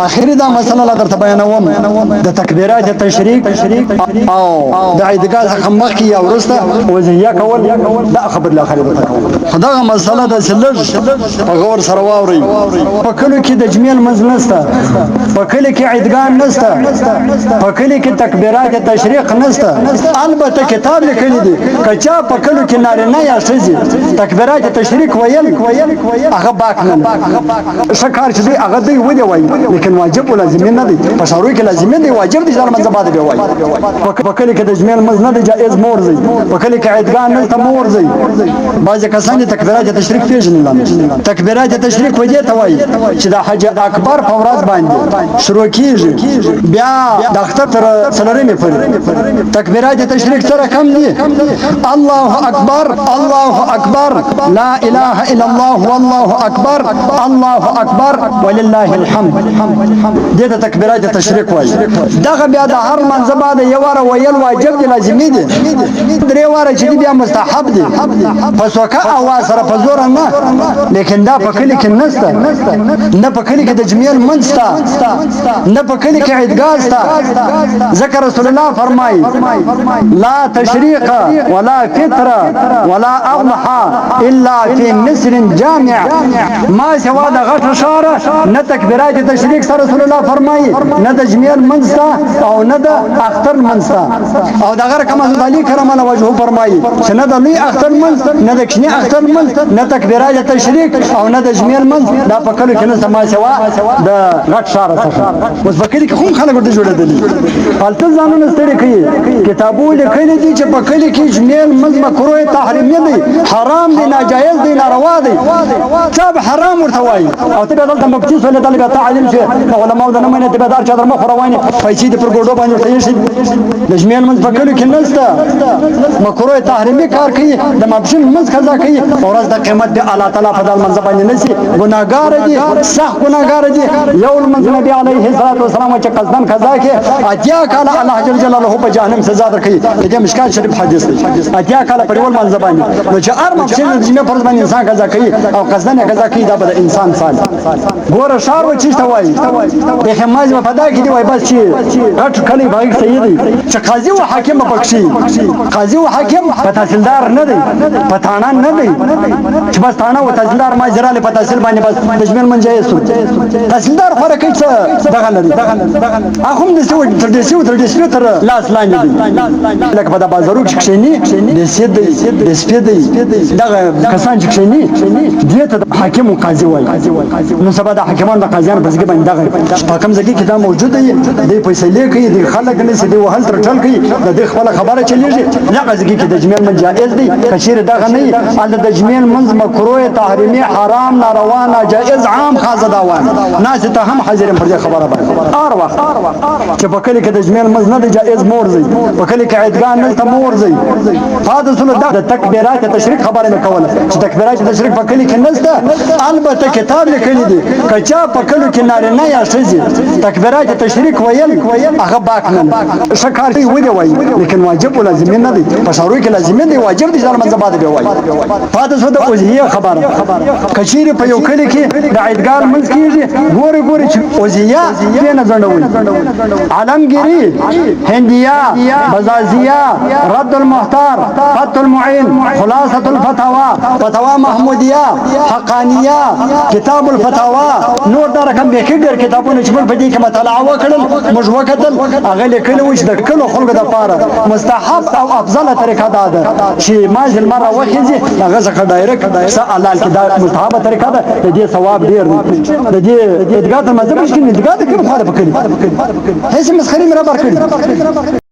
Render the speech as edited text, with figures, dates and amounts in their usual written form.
اخیری دا مسله لا درته بیانوم د تکبیرات تشریک او د عیدګاه څخه مخکې یا وروسته وضعیه کول دا خبر لا خبره ده. دا مسله د سلج په غور سره واوري. په کلو کې د جمیل منځ نشته، په کلو کې عیدګاه نشته، په کلو کې تکبیرات تشریق نشته. البته کتاب لیکلی دی کچا په کلو کې نارینه یا ښځې تکبیرات تشریق ویل هغه باک نه شکار چې هغه دی ودی وایي، لیکن واجب لازم نه دی. په شروع کې لازم دی، واجب دي ځان منځ باندې وایي. په کله کې د جمیل منځ نه دی جائز مورځي، په کله کې عیدګاه نه ته مورځي. بعض کسان تکبیرات تشریق پیژنل. تکبیرات تشریق ودی ته وایي چې د حج اکبر په ورځ باندې شروع کیږي، بیا د اختر تر څلورمې پورې تکبیرات تشریق سره کم دي. الله اکبر الله اکبر لا اله الا الله والله اکبر الله اکبر ولله الحمد. دې ته تکبیرات تشریق وایي. دغه بیا د هر منځ بعد یو واره ویل واجب دي، لازمي دي. درې واره چې بیا مستحب دي، پس وکه اواز سره په زور نه. لیکن دا په کلی کې نشته، نه په کلی کې د جمیل منځته، نه په کلی کې عیدګاه شته. ذکر رسول الله فرمایي لا تشریق ولا فطر ولا اضحى الا في مصر جامع. ما سوا د غټ اشاره نه تکبیرات تشریق سره رسول الله فرمایي، نه د جمیل منځته او نه د اختر منځته. او د غره کما علی کرم الله وجهه فرمایي چې نه د لوی اختر منځته، نه د کشنی اختر منځته، نه تکبیرات تشریق او نه د جمیل منځ. دا په کلو کې نه سما سوا د غټ اشاره څخه. اوس په کلی کې کوم خلک ورته جوړېدل الته ځانونه ستړي کوي. کتابونه لیکلي دي چې په کلی کې جمیل منځ مکروه تحریمي دی، حرام دی، ناجایز دی، ناروا دی. څه حرام ورته وایي او ته به دلته مفتي سولې طالب تعلیم چې علماء د نمونه ته به دار چادر مخ رواني پیسې د پر ګوډو باندې ورته شي. د جمیل منځ په کلو کې نشته، مکروه تحریمي کار کوي، د مبشن منځ قضا کوي. ورځ د قیامت دی الله تعالی په دال منځ باندې نشي ګناګار دي، سخت ګناګار دي. یو منځ نبی علیه الصلاه والسلام چې قصدن قضا کې اتیا کاله الله جل جلاله په جهنم سزا درکړي. دې مشکل شریف حدیث دی. اتیا کاله په ول منځ باندې نو چې ار مبشن د جمیل فرض باندې انسان قضا کوي او قصدن قضا کوي دا به انسان صالح ګوره شار و چی ته وایي. د حماز په پدا کې دی وای بس چې غټ کلی باغ صحیح دی چې قاضي او حاکم پکشي. قاضي او حاکم په تحصیلدار نه دی، په تانا نه دی چې بس تانا او تحصیلدار ما جراله په تحصیل باندې بس د جمیل من جایز. تحصیلدار فرق هیڅ دغه نه دی. اخم د سو تر دې سو تر دې سو تر لاس لاندې دی. لکه په د بازارو کې شنی د سید دی د سپید دی دغه کسان چې شنی دې ته حاکم او قاضي وایي. نو سبا د حاکمان د قاضیان په ځګ باندې دغه په کوم ځای کې دا موجود دی. د فیصله کوي، د خلک نه سي دی وهل تر ټل کوي، د خپل خبره چلیږي. دغه ځای کې د جمیل من جائز دی، کشیر دغه نه ال د جمیل منځ مکروه تحریمي حرام ناروا ناجائز عام خاصه داوان ناس ته هم حاضر پر خبره باندې ار وخت چې په کلی کې د جمیل منځ نه دی جائز مورځي، په کلی کې عیدګاه نه ته مورځي. فاده سره د تکبیرات تشریق خبره نه کوله چې تکبیرات تشریق په کلی کې نشته. البته کتاب لیکلی دی کچا په کلو کې نارینه یا ښځې تکبیرات تشریق ویل هغه باک نه شکار کوي ودی وایي، لیکن واجب لازم نه دی. په شروع کې لازم دی، واجب دي ځان منځ باندې وایي. فاده سره د وضعیه خبره کچیر په یو کلی کې د عیدګاه منځ کېږي. ګوري چې وضعیه دې نه ځنډوي. عالمگیری، هندیه، بزازیه، رد المحتار، فتح المعین، خلاصة الفتاوا، فتاوا محمودیه، حقانیه، کتاب الفتاوا، نور دا رقم به کې ډېر کتابونه چې په دې کې مطالعه وکړل موږ وکتل. هغه لیکلي و چې د کلو خلکو د پاره مستحب او افضل طریقه دا ده چې مازل مره وخیږي هغه څخه ډایرکټ سالال کې دا مستحب طریقه ده. د دې ثواب ډېر دی. د دې ادګار مذهب کې ادګار کې خو ده پکې هیڅ مسخري مره بار کړی.